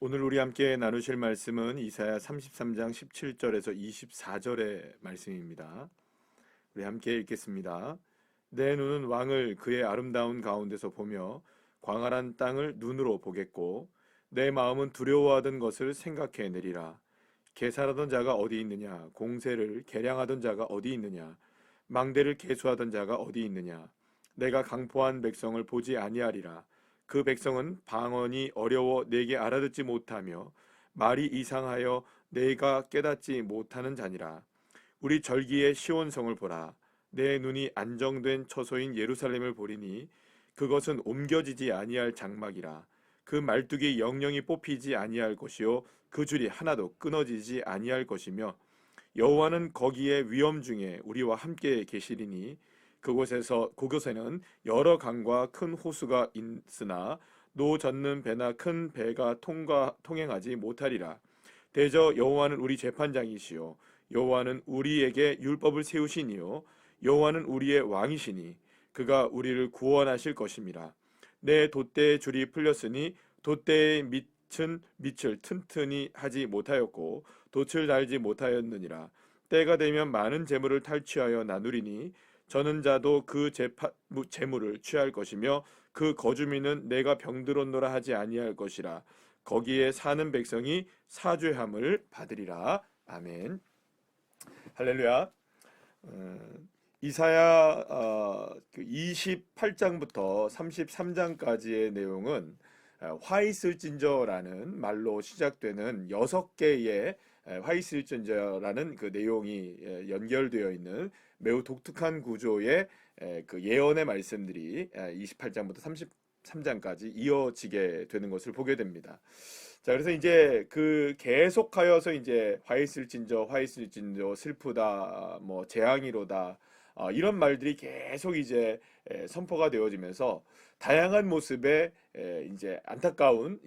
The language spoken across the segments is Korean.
오늘 우리 함께 나누실 말씀은 이사야 33장 17절에서 24절의 말씀입니다. 우리 함께 읽겠습니다. 내 눈은 왕을 그의 아름다운 가운데서 보며 광활한 땅을 눈으로 보겠고 내 마음은 두려워하던 것을 생각해내리라. 계산하던 자가 어디 있느냐? 공세를 계량하던 자가 어디 있느냐? 망대를 계수하던 자가 어디 있느냐? 내가 강포한 백성을 보지 아니하리라. 그 백성은 방언이 어려워 내게 알아듣지 못하며 말이 이상하여 내가 깨닫지 못하는 자니라. 우리 절기의 시온성을 보라. 내 눈이 안정된 처소인 예루살렘을 보리니 그것은 옮겨지지 아니할 장막이라. 그 말뚝이 영영이 뽑히지 아니할 것이요 그 줄이 하나도 끊어지지 아니할 것이며 여호와는 거기에 위엄 중에 우리와 함께 계시리니 그곳에는 여러 강과 큰 호수가 있으나 노 젓는 배나 큰 배가 통행하지 못하리라. 대저 여호와는 우리 재판장이시요 여호와는 우리에게 율법을 세우시니요 여호와는 우리의 왕이시니 그가 우리를 구원하실 것임이라. 내 돛대의 줄이 풀렸으니 돛대의 밑을 튼튼히 하지 못하였고 돛을 달지 못하였느니라. 때가 되면 많은 재물을 탈취하여 나누리니 저는 자도 그 재물을 취할 것이며 그 거주민은 내가 병들었노라 하지 아니할 것이라. 거기에 사는 백성이 사죄함을 받으리라. 아멘. 할렐루야. 이사야 28장부터 33장까지의 내용은 화이슬진저라는 말로 시작되는 6개의 화이슬진저라는 그 내용이 연결되어 있는 매우 독특한 구조의 그 예언의 말씀들이 28장부터 33장까지 이어지게 되는 것을 보게 됩니다. 자, 그래서 이제 그 계속하여서 이제 화이슬진저 슬프다, 뭐 재앙이로다, 이런 말들이 계속 이제 선포가 되어지면서 다양한 모습의 이제 안타까운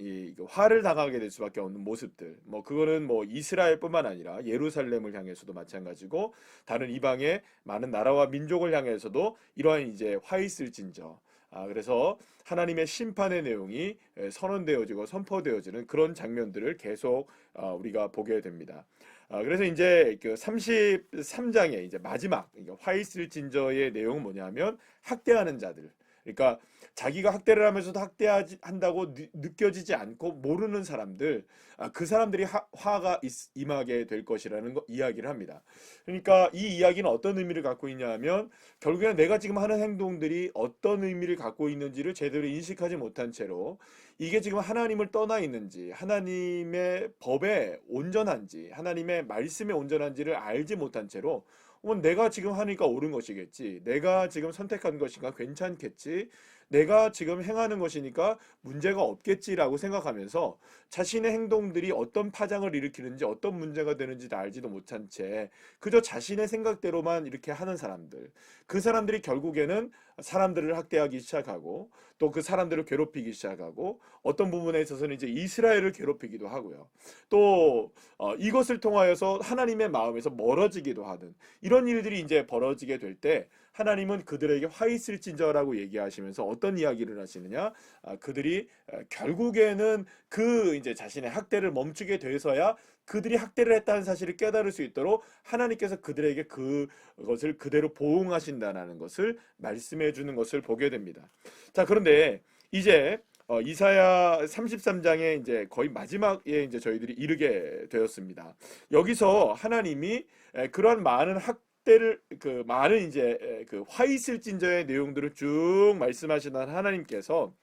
화를 당하게 될 수밖에 없는 모습들, 뭐 그거는 뭐 이스라엘뿐만 아니라 예루살렘을 향해서도 마찬가지고 다른 이방의 많은 나라와 민족을 향해서도 이러한 이제 화 있을진저, 그래서 하나님의 심판의 내용이 선언되어지고 선포되어지는 그런 장면들을 계속 우리가 보게 됩니다. 그래서 이제 그 33장의 이제 마지막 화 있을진저의 내용은 뭐냐면 학대하는 자들, 그러니까 자기가 학대를 하면서도 학대한다고 느껴지지 않고 모르는 사람들, 그 사람들이 화가 임하게 될 것이라는 이야기를 합니다. 그러니까 이 이야기는 어떤 의미를 갖고 있냐면 결국에는 내가 지금 하는 행동들이 어떤 의미를 갖고 있는지를 제대로 인식하지 못한 채로 이게 지금 하나님을 떠나 있는지, 하나님의 법에 온전한지, 하나님의 말씀에 온전한지를 알지 못한 채로 내가 지금 하니까 옳은 것이겠지, 내가 지금 선택한 것이니까 괜찮겠지, 내가 지금 행하는 것이니까 문제가 없겠지라고 생각하면서 자신의 행동들이 어떤 파장을 일으키는지 어떤 문제가 되는지 알지도 못한 채 그저 자신의 생각대로만 이렇게 하는 사람들, 그 사람들이 결국에는 사람들을 학대하기 시작하고 또 그 사람들을 괴롭히기 시작하고 어떤 부분에 있어서는 이제 이스라엘을 괴롭히기도 하고요. 또 이것을 통하여서 하나님의 마음에서 멀어지기도 하는 이런 일들이 이제 벌어지게 될 때 하나님은 그들에게 화 있을진저라고 얘기하시면서 어떤 이야기를 하시느냐? 그들이 결국에는 그 이제 자신의 학대를 멈추게 돼서야 그들이 학대를 했다는 사실을 깨달을 수 있도록 하나님께서 그들에게 그것을 그대로 보응하신다는 것을 말씀해 주는 것을 보게 됩니다. 자, 그런데 이제 이사야 33장에 이제 거의 마지막에 이제 저희들이 이르게 되었습니다. 여기서 하나님이 그러한 많은 학대를 그 많은 이제 그 화 있을진저의 내용들을 쭉 말씀하시는 하나님께서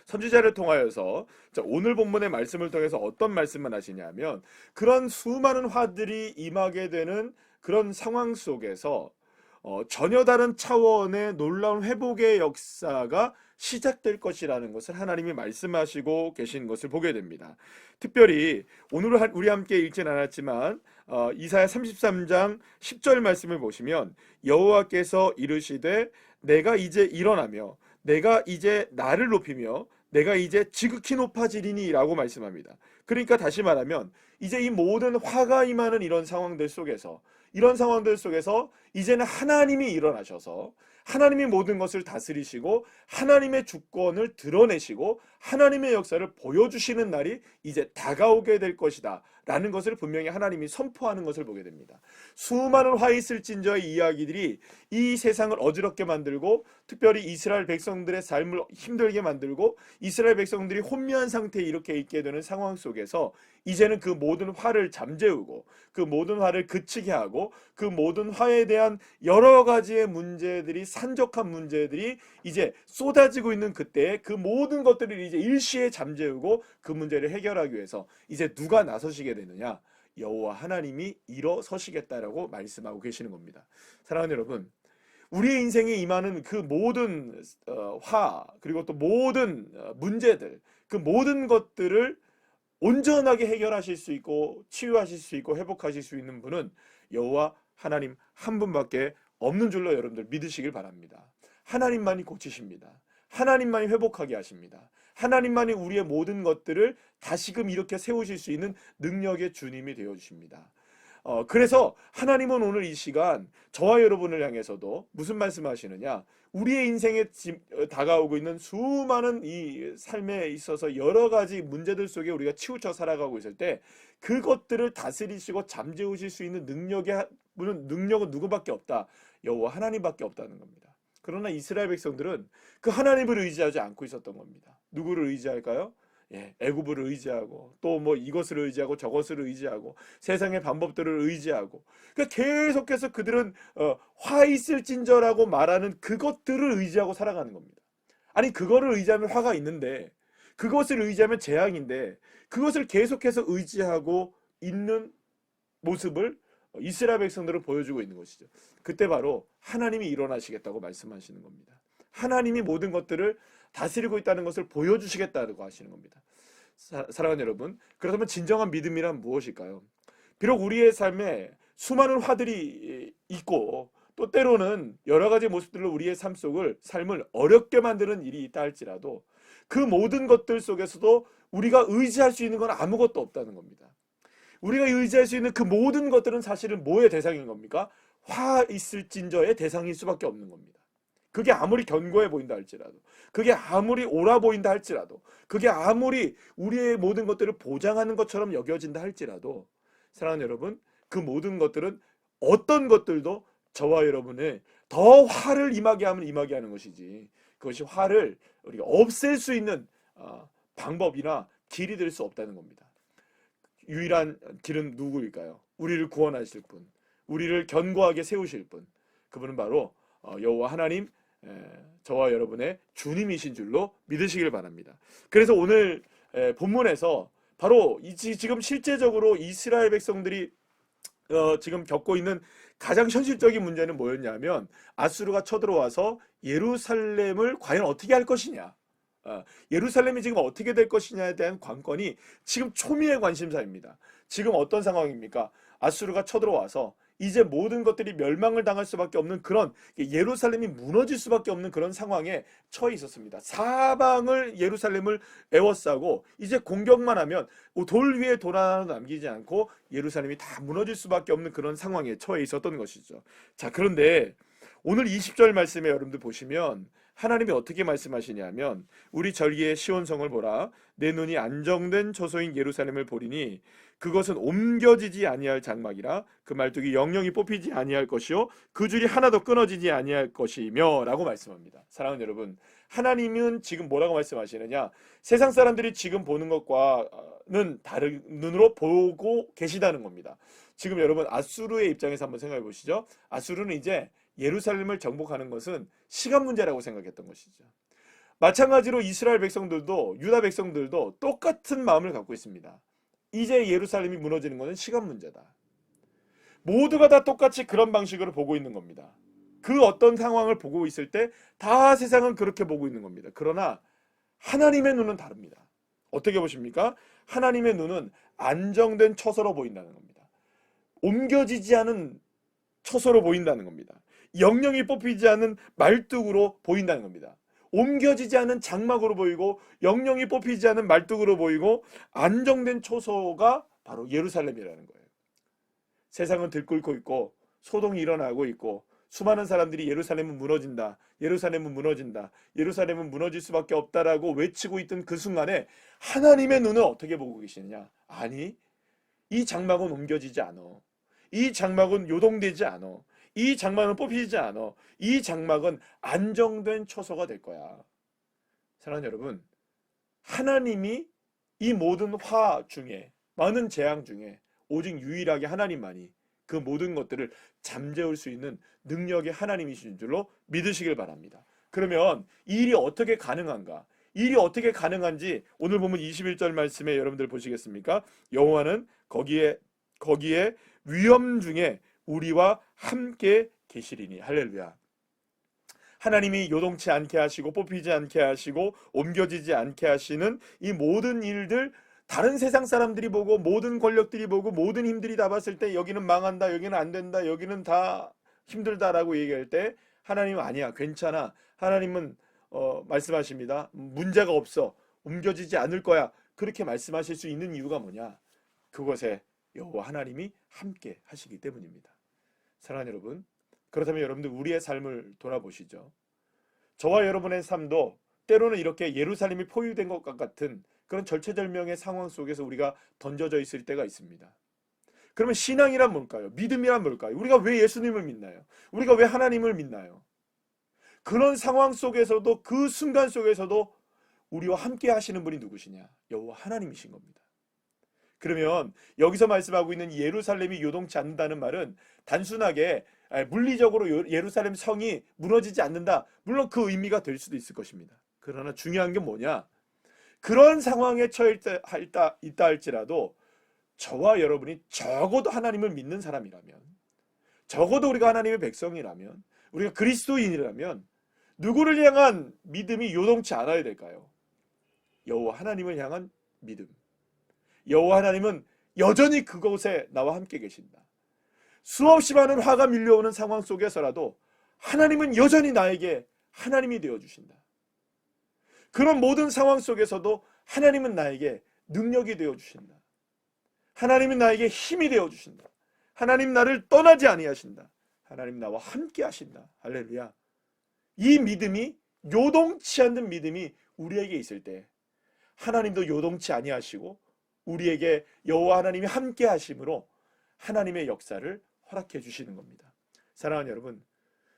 선지자를 통하여서 오늘 본문의 말씀을 통해서 어떤 말씀을 하시냐면 그런 수많은 화들이 임하게 되는 그런 상황 속에서 전혀 다른 차원의 놀라운 회복의 역사가 시작될 것이라는 것을 하나님이 말씀하시고 계신 것을 보게 됩니다. 특별히 오늘 우리 함께 읽진 않았지만 이사야 33장 10절 말씀을 보시면 여호와께서 이르시되 내가 이제 일어나며 내가 이제 나를 높이며 내가 이제 지극히 높아지리니 라고 말씀합니다. 그러니까 다시 말하면 이제 이 모든 화가 임하는 이런 상황들 속에서 이제는 하나님이 일어나셔서 하나님이 모든 것을 다스리시고 하나님의 주권을 드러내시고 하나님의 역사를 보여주시는 날이 이제 다가오게 될 것이다 라는 것을 분명히 하나님이 선포하는 것을 보게 됩니다. 수많은 화 있을진저의 이야기들이 이 세상을 어지럽게 만들고 특별히 이스라엘 백성들의 삶을 힘들게 만들고 이스라엘 백성들이 혼미한 상태에 이렇게 있게 되는 상황 속에서 이제는 그 모든 화를 잠재우고 그 모든 화를 그치게 하고 그 모든 화에 대한 여러 가지의 문제들이 산적한 문제들이 이제 쏟아지고 있는 그때에 그 모든 것들을 이제 일시에 잠재우고 그 문제를 해결하기 위해서 이제 누가 나서시게 되느냐? 여호와 하나님이 일어서시겠다라고 말씀하고 계시는 겁니다. 사랑하는 여러분, 우리의 인생에 임하는 그 모든 화 그리고 또 모든 문제들 그 모든 것들을 온전하게 해결하실 수 있고 치유하실 수 있고 회복하실 수 있는 분은 여호와 하나님 한 분밖에 없는 줄로 여러분들 믿으시길 바랍니다. 하나님만이 고치십니다. 하나님만이 회복하게 하십니다. 하나님만이 우리의 모든 것들을 다시금 이렇게 세우실 수 있는 능력의 주님이 되어주십니다. 그래서 하나님은 오늘 이 시간 저와 여러분을 향해서도 무슨 말씀하시느냐? 우리의 인생에 다가오고 있는 수많은 이 삶에 있어서 여러 가지 문제들 속에 우리가 치우쳐 살아가고 있을 때 그것들을 다스리시고 잠재우실 수 있는 능력은 누구밖에 없다. 여호와 하나님밖에 없다는 겁니다. 그러나 이스라엘 백성들은 그 하나님을 의지하지 않고 있었던 겁니다. 누구를 의지할까요? 애굽을 의지하고 또 뭐 이것을 의지하고 저것을 의지하고 세상의 방법들을 의지하고 그러니까 계속해서 그들은 화 있을진저라고 말하는 그것들을 의지하고 살아가는 겁니다. 아니 그거를 의지하면 화가 있는데 그것을 의지하면 재앙인데 그것을 계속해서 의지하고 있는 모습을 이스라엘 백성들을 보여주고 있는 것이죠. 그때 바로 하나님이 일어나시겠다고 말씀하시는 겁니다. 하나님이 모든 것들을 다스리고 있다는 것을 보여주시겠다고 하시는 겁니다. 사랑하는 여러분, 그렇다면 진정한 믿음이란 무엇일까요? 비록 우리의 삶에 수많은 화들이 있고 또 때로는 여러 가지 모습들로 우리의 삶을 어렵게 만드는 일이 있다 할지라도 그 모든 것들 속에서도 우리가 의지할 수 있는 건 아무것도 없다는 겁니다. 우리가 의지할 수 있는 그 모든 것들은 사실은 뭐의 대상인 겁니까? 화 있을진저의 대상일 수밖에 없는 겁니다. 그게 아무리 견고해 보인다 할지라도 그게 아무리 옳아 보인다 할지라도 그게 아무리 우리의 모든 것들을 보장하는 것처럼 여겨진다 할지라도 사랑하는 여러분 그 모든 것들은 어떤 것들도 저와 여러분의 더 화를 임하게 하면 임하게 하는 것이지 그것이 화를 우리가 없앨 수 있는 방법이나 길이 될 수 없다는 겁니다. 유일한 길은 누구일까요? 우리를 구원하실 분, 우리를 견고하게 세우실 분, 그분은 바로 여호와 하나님 저와 여러분의 주님이신 줄로 믿으시길 바랍니다. 그래서 오늘 본문에서 바로 지금 실제적으로 이스라엘 백성들이 지금 겪고 있는 가장 현실적인 문제는 뭐였냐면 아수르가 쳐들어와서 예루살렘을 과연 어떻게 할 것이냐 예루살렘이 지금 어떻게 될 것이냐에 대한 관건이 지금 초미의 관심사입니다. 지금 어떤 상황입니까? 아수르가 쳐들어와서 이제 모든 것들이 멸망을 당할 수밖에 없는 그런 예루살렘이 무너질 수밖에 없는 그런 상황에 처해 있었습니다. 사방을 예루살렘을 에워싸고 이제 공격만 하면 돌 위에 돌 하나 남기지 않고 예루살렘이 다 무너질 수밖에 없는 그런 상황에 처해 있었던 것이죠. 자, 그런데 오늘 20절 말씀에 여러분들 보시면 하나님이 어떻게 말씀하시냐면 우리 절기의 시온성을 보라 내 눈이 안정된 처소인 예루살렘을 보리니 그것은 옮겨지지 아니할 장막이라 그 말뚝이 영영이 뽑히지 아니할 것이요 그 줄이 하나도 끊어지지 아니할 것이며 라고 말씀합니다. 사랑하는 여러분 하나님은 지금 뭐라고 말씀하시느냐 세상 사람들이 지금 보는 것과는 다른 눈으로 보고 계시다는 겁니다. 지금 여러분 아수르의 입장에서 한번 생각해 보시죠. 아수르는 이제 예루살렘을 정복하는 것은 시간 문제라고 생각했던 것이죠. 마찬가지로 이스라엘 백성들도 유다 백성들도 똑같은 마음을 갖고 있습니다. 이제 예루살렘이 무너지는 것은 시간 문제다. 모두가 다 똑같이 그런 방식으로 보고 있는 겁니다. 그 어떤 상황을 보고 있을 때 다 세상은 그렇게 보고 있는 겁니다. 그러나 하나님의 눈은 다릅니다. 어떻게 보십니까? 하나님의 눈은 안정된 처소로 보인다는 겁니다. 옮겨지지 않은 처소로 보인다는 겁니다. 영영이 뽑히지 않은 말뚝으로 보인다는 겁니다. 옮겨지지 않은 장막으로 보이고 영영이 뽑히지 않은 말뚝으로 보이고 안정된 초소가 바로 예루살렘이라는 거예요. 세상은 들끓고 있고 소동이 일어나고 있고 수많은 사람들이 예루살렘은 무너진다, 예루살렘은 무너진다, 예루살렘은 무너질 수밖에 없다라고 외치고 있던 그 순간에 하나님의 눈은 어떻게 보고 계시느냐? 아니, 이 장막은 옮겨지지 않아. 이 장막은 요동되지 않아. 이 장막은 뽑히지 않아. 이 장막은 안정된 처소가 될 거야. 사랑하는 여러분, 하나님이 이 모든 화 중에, 많은 재앙 중에 오직 유일하게 하나님만이 그 모든 것들을 잠재울 수 있는 능력의 하나님이신 줄로 믿으시길 바랍니다. 그러면 이 일이 어떻게 가능한가? 이 일이 어떻게 가능한지 오늘 보면 21절 말씀에 여러분들 보시겠습니까? 여호와는 거기에 위험 중에 우리와 함께 계시리니. 할렐루야. 하나님이 요동치 않게 하시고 뽑히지 않게 하시고 옮겨지지 않게 하시는 이 모든 일들, 다른 세상 사람들이 보고 모든 권력들이 보고 모든 힘들이 다 봤을 때 여기는 망한다, 여기는 안 된다, 여기는 다 힘들다라고 얘기할 때 하나님은 아니야, 괜찮아. 하나님은 말씀하십니다. 문제가 없어. 옮겨지지 않을 거야. 그렇게 말씀하실 수 있는 이유가 뭐냐? 그것에 여호와 하나님이 함께 하시기 때문입니다. 사랑하는 여러분, 그렇다면 여러분들 우리의 삶을 돌아보시죠. 저와 여러분의 삶도 때로는 이렇게 예루살렘이 포위된 것과 같은 그런 절체절명의 상황 속에서 우리가 던져져 있을 때가 있습니다. 그러면 신앙이란 뭘까요? 믿음이란 뭘까요? 우리가 왜 예수님을 믿나요? 우리가 왜 하나님을 믿나요? 그런 상황 속에서도, 그 순간 속에서도 우리와 함께 하시는 분이 누구시냐? 여호와 하나님이신 겁니다. 그러면 여기서 말씀하고 있는 예루살렘이 요동치 않는다는 말은 단순하게 물리적으로 예루살렘 성이 무너지지 않는다, 물론 그 의미가 될 수도 있을 것입니다. 그러나 중요한 게 뭐냐? 그런 상황에 처해 있다 할지라도 저와 여러분이 적어도 하나님을 믿는 사람이라면, 적어도 우리가 하나님의 백성이라면, 우리가 그리스도인이라면 누구를 향한 믿음이 요동치 않아야 될까요? 여호와 하나님을 향한 믿음. 여호와 하나님은 여전히 그곳에 나와 함께 계신다. 수없이 많은 화가 밀려오는 상황 속에서라도 하나님은 여전히 나에게 하나님이 되어주신다. 그런 모든 상황 속에서도 하나님은 나에게 능력이 되어주신다. 하나님은 나에게 힘이 되어주신다. 하나님 나를 떠나지 아니하신다. 하나님 나와 함께 하신다. 할렐루야. 이 믿음이, 요동치 않는 믿음이 우리에게 있을 때 하나님도 요동치 아니하시고 우리에게 여호와 하나님이 함께 하심으로 하나님의 역사를 허락해 주시는 겁니다. 사랑하는 여러분,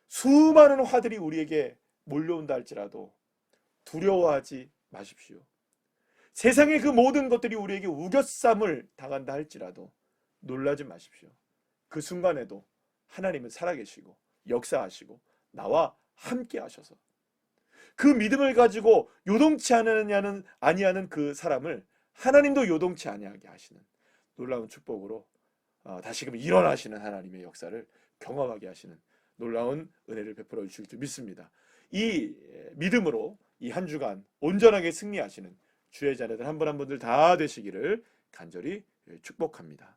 수많은 화들이 우리에게 몰려온다 할지라도 두려워하지 마십시오. 세상의 그 모든 것들이 우리에게 우겨쌈을 당한다 할지라도 놀라지 마십시오. 그 순간에도 하나님은 살아계시고 역사하시고 나와 함께 하셔서 그 믿음을 가지고 요동치 아니하는 그 사람을 하나님도 요동치 아니하게 하시는 놀라운 축복으로 다시금 일어나시는 하나님의 역사를 경험하게 하시는 놀라운 은혜를 베풀어 주실 줄 믿습니다. 이 믿음으로 이 한 주간 온전하게 승리하시는 주의 자녀들 한 분 한 분들 다 되시기를 간절히 축복합니다.